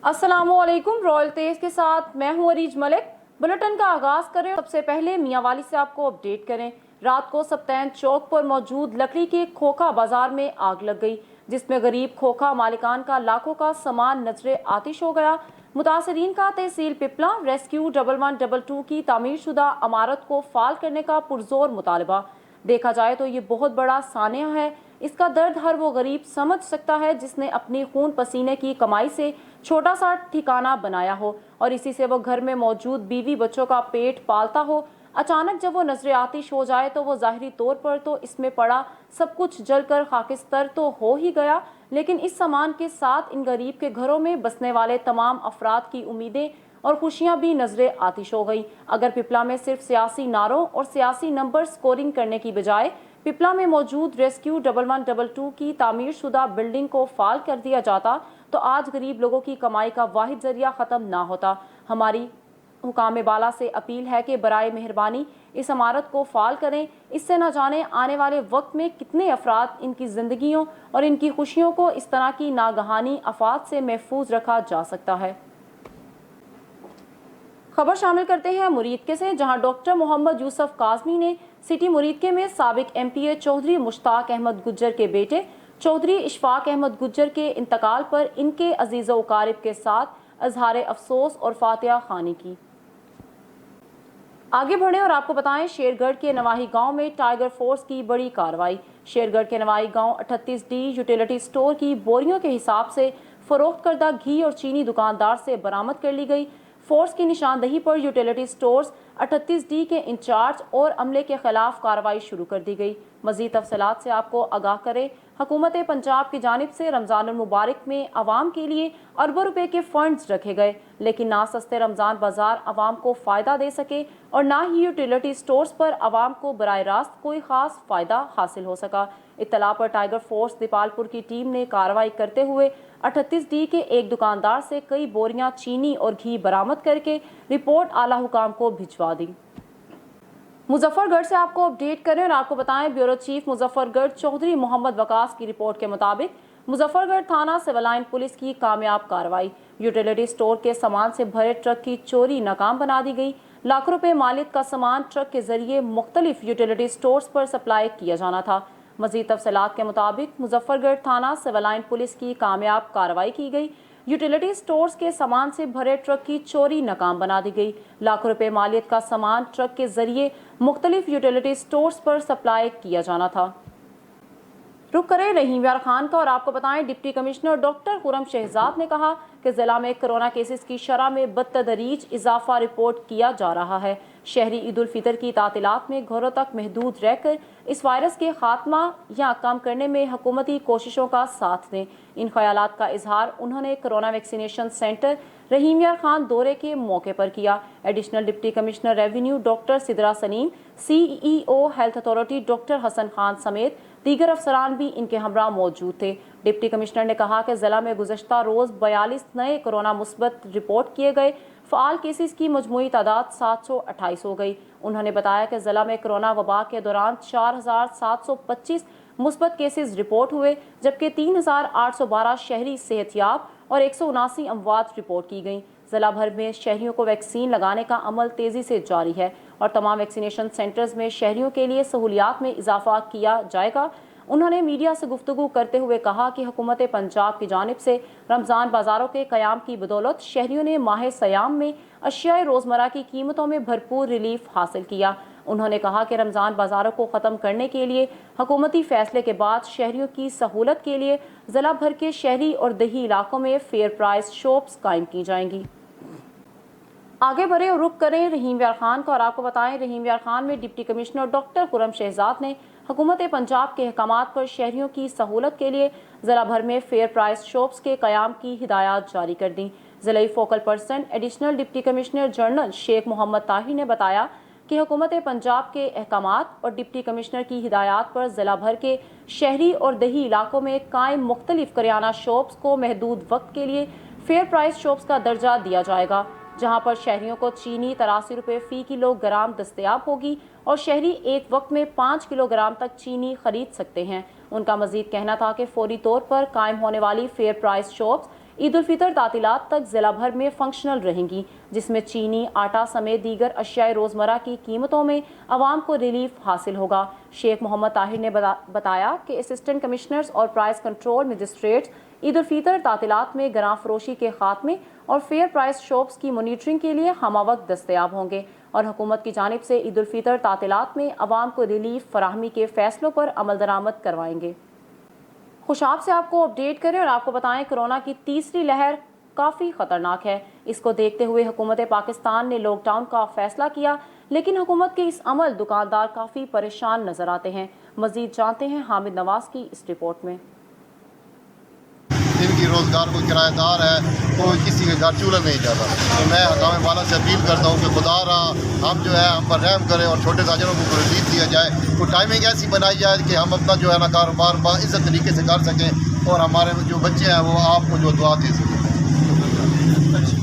अस्सलामु अलैकुम। रॉयल तेज के साथ मैं हूं अरीज मलिक। बुलेटिन का आगाज करें। सबसे पहले मियां वाली से आपको अपडेट करें। रात को सप्तैन चौक पर मौजूद लकड़ी के खोखा बाजार में आग लग गई, जिसमें गरीब खोखा मालिकान का लाखों का सामान नजरे आतिश हो गया। मुतासरीन का तहसील पिपला रेस्क्यू 1112 की तामीरशुदा इमारत को फाल करने का पुरजोर मुतालबा। देखा जाए तो ये बहुत बड़ा सानिया है। इसका दर्द हर वो गरीब समझ सकता है जिसने अपनी खून पसीने की कमाई से छोटा सा ठिकाना बनाया हो और इसी से वो घर में मौजूद बीवी बच्चों का पेट पालता हो। अचानक जब वो नजर आतिश हो जाए तो वो ज़ाहिरी तौर पर तो इसमें पड़ा सब कुछ जलकर खाकिस्तर तो हो ही गया, लेकिन इस सामान के साथ इन गरीब के घरों में बसने वाले तमाम अफराद की उम्मीदें और खुशियां भी नजरे आतिश हो गई। अगर पिपला में सिर्फ सियासी नारों और सियासी नंबर स्कोरिंग करने की बजाय पिपला में मौजूद रेस्क्यू 1112 की तामीरशुदा बिल्डिंग को फाल कर दिया जाता तो आज गरीब लोगों की कमाई का वाहिद जरिया ख़त्म ना होता। हमारी हुकाम बाला से अपील है कि बराए मेहरबानी इस इमारत को फाल करें। इससे न जाने आने वाले वक्त में कितने अफराद इनकी ज़िंदगियों और इनकी खुशियों को इस तरह की नागहानी आफात से महफूज रखा जा सकता है। खबर शामिल करते हैं मुरीदके से, जहां डॉक्टर मोहम्मद यूसुफ काज़मी ने सिटी मुरीदके में साबिक MPA चौधरी मुश्ताक अहमद गुज्जर के बेटे चौधरी इशफाक अहमद गुज्जर के इंतकाल पर इनके अजीज़ व अकारिब के साथ इजहार अफसोस और फातिहा खानी की। आगे बढ़े और आपको बताएं, शेरगढ़ के नवाही गांव में टाइगर फोर्स की बड़ी कार्रवाई। शेरगढ़ के नवाही गांव 38D यूटिलिटी स्टोर की बोरियों के हिसाब से फरोख्त करदा घी और चीनी दुकानदार से बरामद कर ली गई। फोर्स की निशानदही पर यूटिलिटी स्टोर्स 38D के इंचार्ज और अमले के खिलाफ कार्रवाई शुरू कर दी गई। मजीद तफसीलात से आपको आगाह करें, हुकूमत पंजाब की जानिब से रमज़ान मुबारक में आवाम के लिए अरबों रुपए के फंड्स रखे गए, लेकिन ना सस्ते रमज़ान बाजार आवाम को फ़ायदा दे सके और ना ही यूटिलिटी स्टोर्स पर आवाम को बराह रास्त कोई ख़ास फ़ायदा हासिल हो सका। इत्तला पर टाइगर फोर्स दीपालपुर की टीम ने कार्रवाई करते हुए 38D के एक दुकानदार से कई बोरियां चीनी और घी बरामद करके रिपोर्ट आला हुकाम को भिजवा दी। मुजफ्फरगढ़ से आपको अपडेट करें और आपको बताएं, ब्यूरो चीफ मुजफ्फरगढ़ चौधरी मोहम्मद वकास की रिपोर्ट के मुताबिक मुजफ्फरगढ़ थाना सिविल लाइन पुलिस की कामयाब कार्रवाई। यूटिलिटी स्टोर के सामान से भरे ट्रक की चोरी नाकाम बना दी गई। लाखों रुपए मालियत का सामान ट्रक के जरिए मुख्तलिफ यूटिलिटी स्टोर्स पर सप्लाई किया जाना था। मजीद तफसीलात के मुताबिक मुजफ्फरगढ़ थाना सिविल लाइन पुलिस की कामयाब कार्रवाई की गई। यूटिलिटी स्टोर्स के सामान से भरे ट्रक की चोरी नाकाम बना दी गई। लाखों रुपए मालियत का सामान ट्रक के जरिए मुख्तलिफ यूटिलिटी स्टोर्स पर सप्लाई किया जाना था। रुक करें रहीम यार खान का और आपको बताएं, deputy commissioner doctor Khurram Shahzad ने कहा कि जिला में कोरोना केसेस की शरह में बदतदरीज इजाफा रिपोर्ट किया जा रहा है। शहरी ईद उल फितर की तातीलात में घरों तक महदूद रहकर इस वायरस के खात्मा या कम करने में हुकूमती कोशिशों का साथ दें। इन ख्यालात का इजहार उन्होंने कोरोना वैक्सीनेशन सेंटर रहीम यार खान दौरे के मौके पर किया। Additional deputy commissioner revenue doctor Sidra Saleem, CEO health authority doctor Hassan Khan समेत दीगर अफसरान भी इनके हमरा मौजूद थे। डिप्टी कमिश्नर ने कहा कि जिला में गुज़श्ता रोज़ 42 नए कोरोना मुस्बत रिपोर्ट किए गए। फ़ाल केसेस की मजमूई तादाद 728 हो गई। उन्होंने बताया कि जिला में कोरोना वबा के दौरान 4725 मुस्बत केसेस रिपोर्ट हुए, जबकि 3812 शहरी सेहतियाब और 179 अमवात रिपोर्ट की गई। जिला भर में शहरियों को वैक्सीन लगाने का अमल तेज़ी से जारी है और तमाम वैक्सीनेशन सेंटर्स में शहरियों के लिए सहूलियात में इजाफा किया जाएगा। उन्होंने मीडिया से गुफ्तगू करते हुए कहा कि हुकूमत पंजाब की जानिब से रमज़ान बाज़ारों के क़याम की बदौलत शहरियों ने माह सयाम में अशियाए रोज़मर्रा की कीमतों में भरपूर रिलीफ हासिल किया। उन्होंने कहा कि रमज़ान बाज़ारों को ख़त्म करने के लिए हुकूमती फ़ैसले के बाद शहरियों की सहूलत के लिए ज़िला भर के शहरी और दही इलाकों में फेयर प्राइस शॉप्स कायम की जाएंगी। आगे बढ़े और रुख करें रहीम यार खान का और आपको बताएं, रहीम यार खान में deputy commissioner doctor Khurram Shahzad ने हुकूमत पंजाब के अहकामात पर शहरियों की सहूलत के लिए ज़िला भर में फेयर प्राइस शॉप्स के क़याम की हिदायत जारी कर दी। ज़िला focal person additional deputy commissioner general Sheikh Muhammad Tahir ने बताया कि हुकूमत पंजाब के अहकामात और डिप्टी कमिश्नर की हिदायत पर ज़िला भर के शहरी और दही इलाकों में कायम मुख्तलिफ करियाना शॉप्स को महदूद वक्त के लिए फेयर प्राइस शॉप्स का दर्जा दिया जाएगा, जहां पर शहरियों को चीनी 83 रुपये फ़ी किलोग्राम दस्तयाब होगी और शहरी एक वक्त में 5 किलोग्राम तक चीनी खरीद सकते हैं। उनका मजीद कहना था कि फौरी तौर पर कायम होने वाली फेयर प्राइस शॉप्स عید الفطر تعطیلات تک ضلع بھر میں فنکشنل رہیں گی، جس میں چینی، آٹا سمیت دیگر اشیاء روزمرہ کی قیمتوں میں عوام کو ریلیف حاصل ہوگا۔ شیخ محمد طاہر نے بتایا کہ اسسٹنٹ کمشنرز اور پرائس کنٹرول مجسٹریٹس عید الفطر تعطیلات میں گراں فروشی کے خاتمے اور فیئر پرائس شاپس کی مانیٹرنگ کے لیے ہمہ وقت دستیاب ہوں گے اور حکومت کی جانب سے عید الفطر تعطیلات میں عوام کو ریلیف فراہمی کے فیصلوں پر عمل درآمد کروائیں گے۔ خوشاب سے آپ کو اپڈیٹ کریں اور آپ کو بتائیں کورونا کی تیسری لہر کافی خطرناک ہے۔ اس کو دیکھتے ہوئے حکومت پاکستان نے لاک ڈاؤن کا فیصلہ کیا، لیکن حکومت کے اس عمل دکاندار کافی پریشان نظر آتے ہیں۔ مزید جانتے ہیں حامد نواز کی اس رپورٹ میں۔ جن کی روزگار کو کرایہ دار ہے وہ کسی کے گھر چولہا نہیں جاتا، تو میں حکام والا سے اپیل کرتا ہوں کہ خدا رہا ہم جو ہے ہم پر رحم کریں اور چھوٹے تاجروں کو ریلیف دیا جائے، وہ ٹائمنگ ایسی بنائی جائے کہ ہم اپنا جو ہے نا کاروبار باعزت طریقے سے کر سکیں اور ہمارے جو بچے ہیں وہ آپ کو جو دعا دے سکیں۔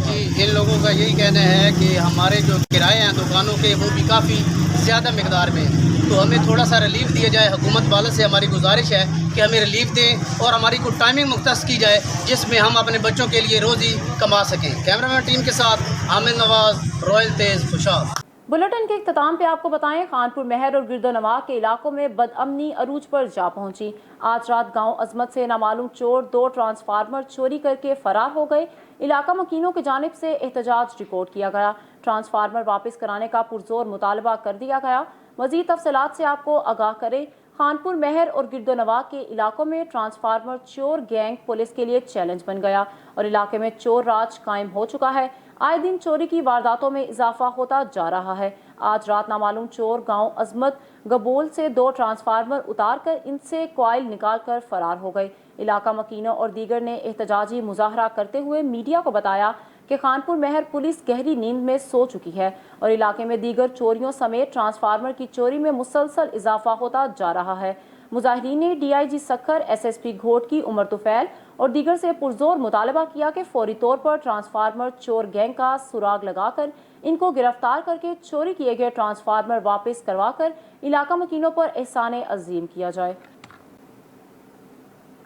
جی، ان لوگوں کا یہی کہنا ہے کہ ہمارے جو کرائے ہیں دکانوں کے وہ بھی کافی زیادہ مقدار میں، تو ہمیں تھوڑا سا ریلیف دیا جائے۔ حکومت والوں سے ہماری گزارش ہے کہ ہمیں ریلیف دیں اور ہماری کوئی ٹائمنگ مختص کی جائے جس میں ہم اپنے بچوں کے لیے روزی کما سکیں۔ کیمرہ مین ٹیم کے ساتھ حامد نواز، رائل تیز، خوشاب۔ بلٹن کے اختتام پہ آپ کو بتائیں خانپور مہر اور گرد و نواح کے علاقوں میں بدامنی عروج پر جا پہنچی۔ آج رات گاؤں عظمت سے نامعلوم چور 2 ٹرانسفارمر چوری کر کے فرار ہو گئے۔ علاقہ مکینوں کی جانب سے احتجاج ریکارڈ کیا گیا۔ ٹرانسفارمر واپس کرانے کا پرزور مطالبہ کر دیا گیا۔ مزید تفصیلات سے آپ کو آگاہ کریں، خانپور مہر اور گرد و نواح کے علاقوں میں ٹرانسفارمر چور گینگ پولیس کے لیے چیلنج بن گیا اور علاقے میں چور راج قائم ہو چکا ہے۔ آئے دن چوری کی وارداتوں میں اضافہ ہوتا جا رہا ہے۔ آج رات نامعلوم چور گاؤں عظمت گبول سے 2 ٹرانسفارمر اتار کر ان سے کوائل نکال کر فرار ہو گئے۔ علاقہ مکینوں اور دیگر نے احتجاجی مظاہرہ کرتے ہوئے میڈیا کو بتایا کہ خانپور مہر پولیس گہری نیند میں سو چکی ہے اور علاقے میں دیگر چوریوں سمیت ٹرانسفارمر کی چوری میں مسلسل اضافہ ہوتا جا رہا ہے۔ مظاہرین نے D I G Sukkur, S S P Ghotki Umar طفیل اور دیگر سے پرزور مطالبہ کیا کہ فوری طور پر ٹرانسفارمر چور گینگ کا سراغ لگا کر ان کو گرفتار کر کے چوری کیے گئے ٹرانسفارمر واپس کروا کر علاقہ مکینوں پر احسان عظیم کیا جائے۔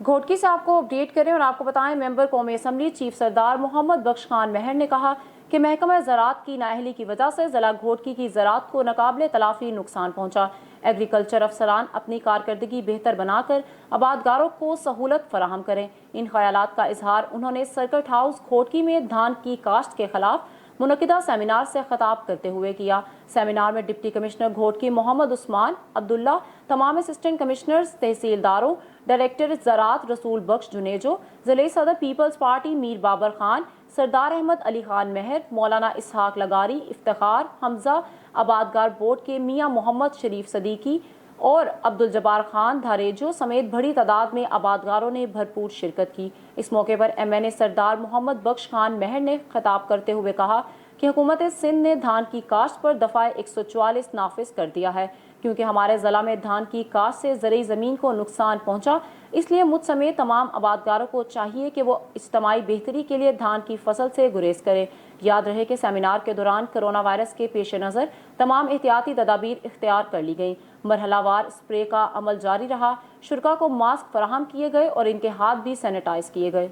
گھوٹکی سے آپ کو اپڈیٹ کریں اور آپ کو بتائیں ممبر قومی اسمبلی چیف سردار محمد بخش خان مہر نے کہا کہ محکمہ زراعت کی نااہلی کی وجہ سے ضلع گھوٹکی کی زراعت کو ناقابل تلافی نقصان پہنچا۔ ایگریکلچر افسران اپنی کارکردگی بہتر بنا کر آبادگاروں کو سہولت فراہم کریں۔ ان خیالات کا اظہار انہوں نے سرکٹ ہاؤس گھوٹکی میں دھان کی کاشت کے خلاف منعقدہ سیمینار سے خطاب کرتے ہوئے کیا۔ سیمینار میں ڈپٹی کمشنر گھوٹکی محمد عثمان عبداللہ، تمام اسسٹنٹ کمشنرز، تحصیلداروں، ڈائریکٹر زراعت رسول بخش جنیجو، ضلعی صدر پیپلز پارٹی میر بابر خان، سردار احمد علی خان مہر، مولانا اسحاق لغاری، افتخار حمزہ، آبادگار بورڈ کے میاں محمد شریف صدیقی اور عبدالجبار خان دھاریجو سمیت بڑی تعداد میں آبادگاروں نے بھرپور شرکت کی۔ اس موقع پر ایم این اے سردار محمد بخش خان مہر نے خطاب کرتے ہوئے کہا کہ حکومت سندھ نے دھان کی کاشت پر دفعہ 144 نافذ کر دیا ہے، کیونکہ ہمارے ضلع میں دھان کی کاشت سے زرعی زمین کو نقصان پہنچا، اس لیے مجھ سمیت تمام آبادگاروں کو چاہیے کہ وہ اجتماعی بہتری کے لیے دھان کی فصل سے گریز کریں۔ یاد رہے کہ سیمینار کے دوران کرونا وائرس کے پیش نظر تمام احتیاطی تدابیر اختیار کر لی گئیں۔ مرحلہ وار اسپرے کا عمل جاری رہا، شرکاء کو ماسک فراہم کیے گئے اور ان کے ہاتھ بھی سینیٹائز کیے گئے۔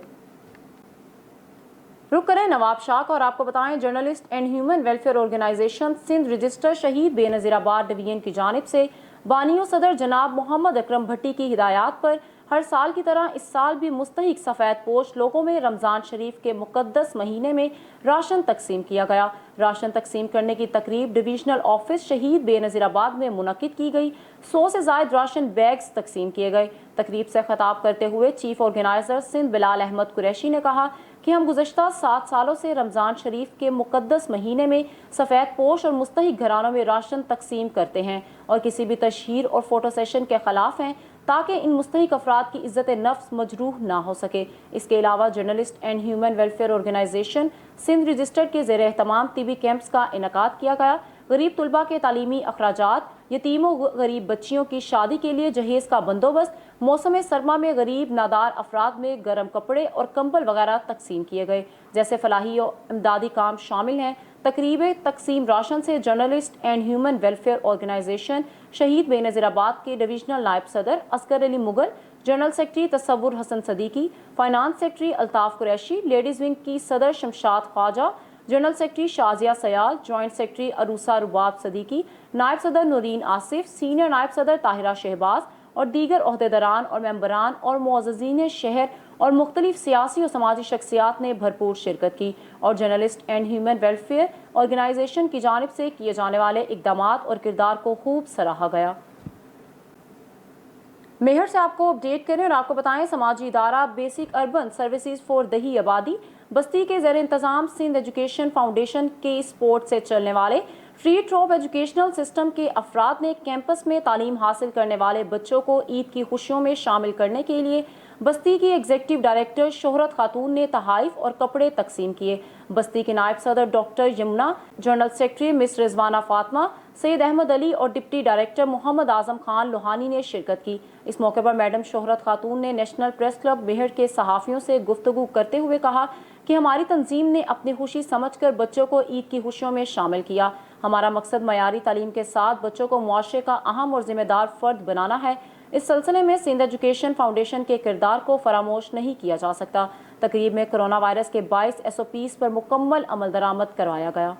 رک کریں نواب شاہ اور آپ کو بتائیں journalist and human welfare organisation Sindh register Shaheed بے نظیر آباد ڈویژن کی جانب سے بانی و صدر جناب محمد اکرم بھٹی کی ہدایات پر ہر سال کی طرح اس سال بھی مستحق سفید پوش لوگوں میں رمضان شریف کے مقدس مہینے میں راشن تقسیم کیا گیا۔ راشن تقسیم کرنے کی تقریب ڈویژنل آفس شہید بے نظیر آباد میں منعقد کی گئی۔ 100 سے زائد راشن بیگز تقسیم کیے گئے۔ تقریب سے خطاب کرتے ہوئے چیف آرگنائزر سندھ بلال احمد قریشی نے کہا کہ ہم گزشتہ 7 سالوں سے رمضان شریف کے مقدس مہینے میں سفید پوش اور مستحق گھرانوں میں راشن تقسیم کرتے ہیں اور کسی بھی تشہیر اور فوٹو سیشن کے خلاف ہیں تاکہ ان مستحق افراد کی عزت نفس مجروح نہ ہو سکے۔ اس کے علاوہ journalist and human welfare organisation Sindh register کے زیر اہتمام طبی کیمپس کا انعقاد کیا گیا۔ غریب طلباء کے تعلیمی اخراجات، یتیم و غریب بچیوں کی شادی کے لیے جہیز کا بندوبست، موسم سرما میں غریب نادار افراد میں گرم کپڑے اور کمبل وغیرہ تقسیم کیے گئے جیسے فلاحی و امدادی کام شامل ہیں۔ تقریب تقسیم راشن سے journalist and human welfare organisation Shaheed بے نظیر آباد کے ڈویژنل نائب صدر Asghar Ali Mughal, general secretary Tasawwur Hasan Siddiqui, finance secretary Altaf Qureshi, ladies wing की सदर Shamshad Khwaja, general secretary Shazia Sial, joint secretary Aroosa Rubab Siddiqui, नायब सदर नूरीन आसिफ, सीनियर नायब सदर ताहिरा शहबाज और दीगर ओहदेदारान और मेंबरान और मुअज़्ज़िज़ीन शहर और मुख्तलिफ सियासी और समाजी शख्सियात ने भरपूर शिरकत की और journalist and human welfare organisation की जानिब से किए जाने वाले इक़दामात और किरदार को खूब सराहा गया। मेहर से आपको अपडेट करें और आपको बताएं, समाजी इदारा बेसिक अर्बन सर्विसेज फॉर दही आबादी बस्ती के ज़ेर इंतज़ाम सिंध एजुकेशन फाउंडेशन के स्पोर्ट से चलने वाले फ्री ट्रॉप एजुकेशनल सिस्टम के अफराद ने कैंपस में तालीम हासिल करने वाले बच्चों को ईद की खुशियों में शामिल करने के लिए बस्ती की एग्जीक्यूटिव डायरेक्टर शोहरत खातून ने तहाइफ और कपड़े तकसीम किए। बस्ती के नायब सदर doctor Yamuna, general secretary miss Rizwana Fatima, Syed Ahmed Ali और डिप्टी डायरेक्टर मोहम्मद आजम खान लोहानी ने शिरकत की। इस मौके पर मैडम शोहरत खातून ने नेशनल प्रेस क्लब मेहर के सहाफ़ियों से गुफ्तगू करते हुए कहा कि हमारी तंजीम ने अपनी खुशी समझकर बच्चों को ईद की खुशियों में शामिल किया। हमारा मकसद मयारी तालीम के साथ बच्चों को मुआशरे का अहम और जिम्मेदार फ़र्द बनाना है। इस सिलसिले में सिंध एजुकेशन फाउंडेशन के किरदार को फरामोश नहीं किया जा सकता। तकरीब में कोरोना वायरस के 22 SOPs पर मुकम्मल अमल दरामद करवाया गया।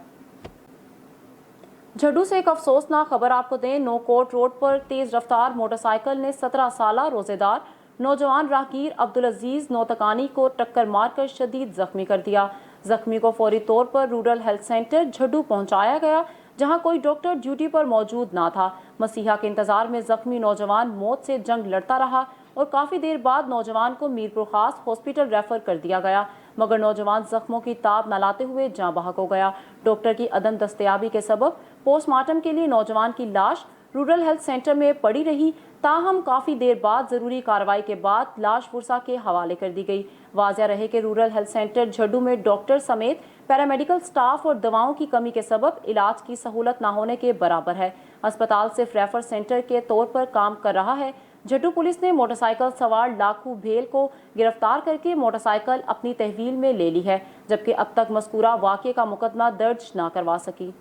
झड्डू से एक अफसोसनाक खबर आपको दें, नोकोट रोड पर तेज़ रफ्तार मोटरसाइकिल ने 17 साला रोजेदार नौजवान राहगीर अब्दुल अजीज नौतकानी को टक्कर मारकर शदीद जख्मी कर दिया। जख्मी को फौरी तौर पर रूरल हेल्थ सेंटर झड्डू पहुंचाया गया, जहां कोई डॉक्टर ड्यूटी पर मौजूद ना था। मसीहा के इंतजार में जख्मी नौजवान मौत से जंग लड़ता रहा और काफ़ी देर बाद नौजवान को मीरपुर खास हॉस्पिटल रेफर कर दिया गया, मगर नौजवान जख्मों की ताब न लाते हुए जाँ बहक हो गया। डॉक्टर की अदम दस्तयाबी के सबब पोस्टमार्टम के लिए नौजवान की लाश रूरल हेल्थ सेंटर में पड़ी रही। ताहम काफ़ी देर बाद ज़रूरी कार्रवाई के बाद लाश पुरसा के हवाले कर दी गई। वाज़िया रहे कि रूरल हेल्थ सेंटर झड्डू में डॉक्टर समेत पैरामेडिकल स्टाफ और दवाओं की कमी के सबब इलाज की सहूलत न होने के बराबर है। अस्पताल सिर्फ रेफर सेंटर के तौर पर काम कर रहा है। झड्डू पुलिस ने मोटरसाइकिल सवार लाखू भेल को गिरफ्तार करके मोटरसाइकिल अपनी तहवील में ले ली है, जबकि अब तक मज़कूरा वाक़े का मुकदमा दर्ज न करवा सकी।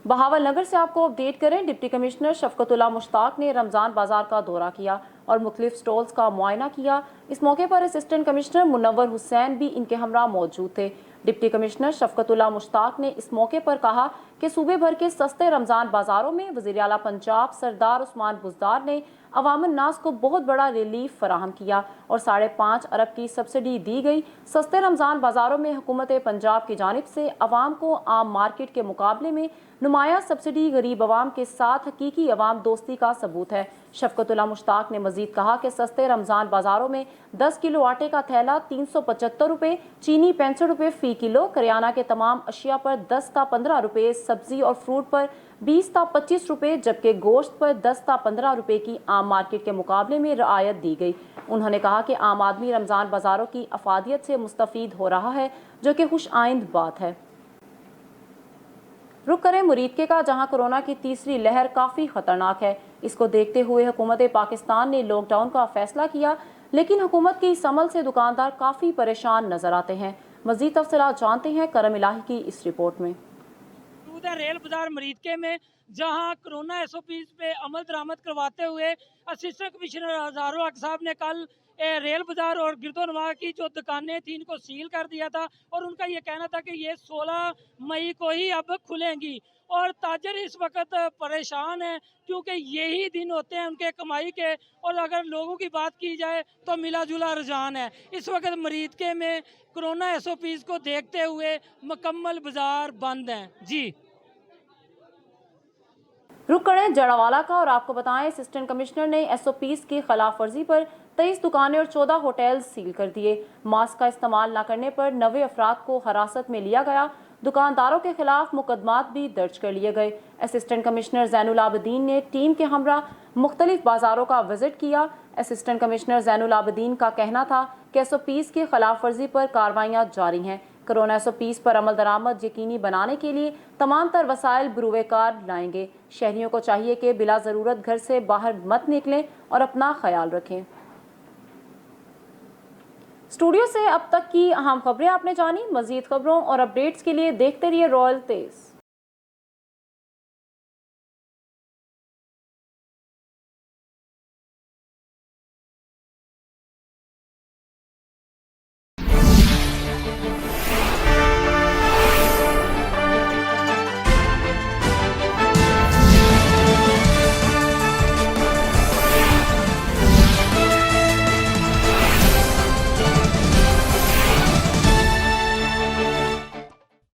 बहावल नगर से आपको अपडेट करें, डिप्टी कमिश्नर शफकतुल्लाह मुश्ताक ने रमज़ान बाजार का दौरा किया और मुख्तलिफ स्टॉल्स का मुआयना किया। इस मौके पर असिस्टेंट कमिश्नर मुनव्वर हुसैन भी इनके हमरा मौजूद थे। डिप्टी कमिश्नर शफकतुल्लाह मुश्ताक ने इस मौके पर कहा कि सूबे भर के सस्ते रमज़ान बाज़ारों में वज़ीर आला पंजाब सरदार उस्मान बुज़दार ने अवाम नास को बहुत बड़ा रिलीफ फराहम किया और 5.5 अरब की सब्सिडी दी गई। सस्ते रमज़ान बाज़ारों में हुकूमत पंजाब की जानिब से अवाम को आम मार्केट के मुकाबले में नुमाया सब्सिडी गरीब अवाम के साथ हकीकी अवाम दोस्ती का सबूत है। शफकतुल्लाह मुश्ताक ने मजीद कहा कि सस्ते रमज़ान बाज़ारों में 10 किलो आटे का थैला 375 रुपये, चीनी 65 रुपये फ़ी किलो, करियाना के तमाम अशिया पर 10 ता 15 रुपये, सब्ज़ी और फ्रूट पर 20 ता 25 रुपये, जबकि गोश्त पर 10 ता 15 रुपये की आम मार्केट के मुकाबले में रियायत दी गई। उन्होंने कहा कि आम आदमी रमज़ान बाज़ारों की अफादियत से मुस्तफ़ीद हो रहा है, जो कि खुश आइंद बात है। रुक करें मुरीदके का, जहां कोरोना की तीसरी लहर काफ़ी ख़तरनाक है। इसको देखते हुए हुकूमत पाकिस्तान ने लॉकडाउन का फैसला किया, लेकिन हुकूमत के इस अमल से दुकानदार काफ़ी परेशान नजर आते हैं। मज़ीद तफसीलात जानते हैं करम इलाही की इस रिपोर्ट में। रेल बाजार मरीदके में जहां कोरोना SOPs पे अमल दरामद करवाते हुए असिस्टेंट कमिश्नर हजारों हक साहब ने कल रेल बाजार और गिरदोनवा की जो दुकानें थी इनको सील कर दिया था और उनका ये कहना था कि ये 16 मई को ही अब खुलेंगी। और ताजर इस वक्त परेशान हैं क्योंकि यही दिन होते हैं उनके कमाई के, और अगर लोगों की बात की जाए तो मिला जुला रुझान है। इस वक्त मरीदके में कोरोना SOPs को देखते हुए मुकम्मल बाजार बंद हैं। जी रुक करें जड़ावाला का और आपको बताएं, असिस्टेंट कमिश्नर ने SOPs की खिलाफ वर्जी पर 23 दुकानें और 14 होटल सील कर दिए। मास्क का इस्तेमाल न करने पर 90 अफराद को हिरासत में लिया गया। दुकानदारों के खिलाफ मुकदमात भी दर्ज कर लिए गए। असिस्टेंट कमिश्नर ज़ैनुल आबिदीन ने टीम के हमरा मुख्तलिफ बाजारों का विजिट किया। असिस्टेंट कमिश्नर ज़ैनुल आबिदीन का कहना था कि SOPs की खिलाफ वर्जी पर कार्रवाइयाँ जारी हैं। कोरोना SOPs पर अमल दरामद यकीनी बनाने के लिए तमाम तर वसाइल बुरुएकार लाएंगे। शहरियों को चाहिए कि बिला ज़रूरत घर से बाहर मत निकलें और अपना ख्याल रखें। स्टूडियो से अब तक की अहम खबरें आपने जानी। मज़ीद खबरों और अपडेट्स के लिए देखते रहिए रॉयल तेज़।